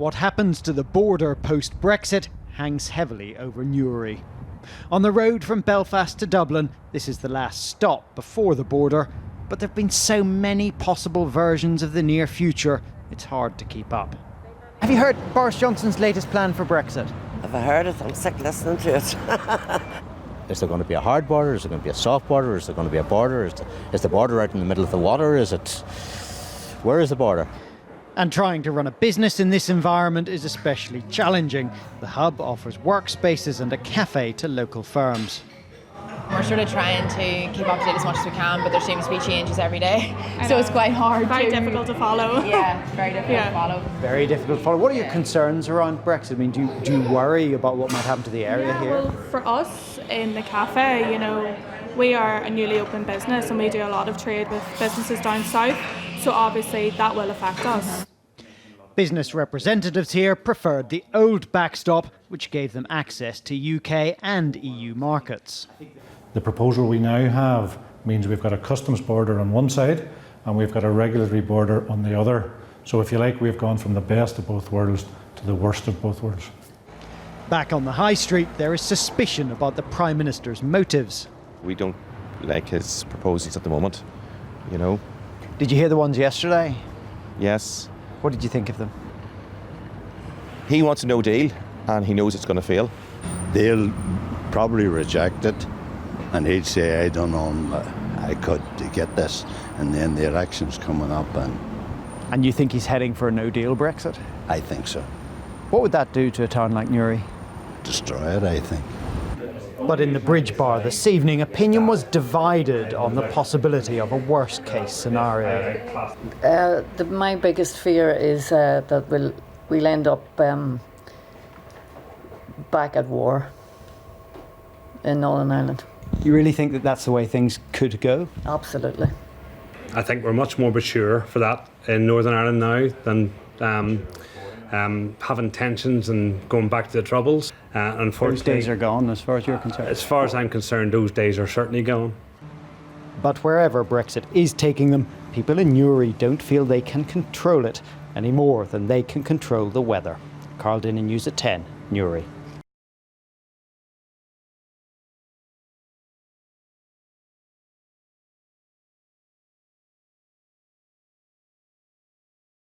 What happens to the border post-Brexit hangs heavily over Newry. On the road from Belfast to Dublin, this is the last stop before the border, but there have been so many possible versions of the near future, it's hard to keep up. Have you heard Boris Johnson's latest plan for Brexit? Have I heard it? I'm sick listening to it. Is there going to be a hard border? Is there going to be a soft border? Is there going to be a border? Is the border right in the middle of the water? Where is the border? And trying to run a business in this environment is especially challenging. The hub offers workspaces and a cafe to local firms. We're sort of trying to keep up to date as much as we can, but there seems to be changes every day. So it's quite hard. Very difficult to follow. Yeah, very difficult to follow. Very difficult to follow. What are your concerns around Brexit? I mean, do you worry about what might happen to the area here? Well, for us in the cafe, we are a newly open business and we do a lot of trade with businesses down south. So obviously that will affect us. Business representatives here preferred the old backstop, which gave them access to UK and EU markets. The proposal we now have means we've got a customs border on one side and we've got a regulatory border on the other. So if you like, we've gone from the best of both worlds to the worst of both worlds. Back on the high street, there is suspicion about the Prime Minister's motives. We don't like his proposals at the moment, Did you hear the ones yesterday? Yes. What did you think of them? He wants a no deal and he knows it's going to fail. They'll probably reject it and he'd say, I don't know, I could get this. And then the election's coming up And you think he's heading for a no-deal Brexit? I think so. What would that do to a town like Newry? Destroy it, I think. But in the Bridge Bar this evening, opinion was divided on the possibility of a worst-case scenario. My biggest fear is that we'll end up back at war in Northern Ireland. You really think that that's the way things could go? Absolutely. I think we're much more mature for that in Northern Ireland now than having tensions and going back to the Troubles. Unfortunately, those days are gone as far as you're concerned? As far as I'm concerned, those days are certainly gone. But wherever Brexit is taking them, people in Newry don't feel they can control it any more than they can control the weather. Carl Dinnan, News at 10, Newry.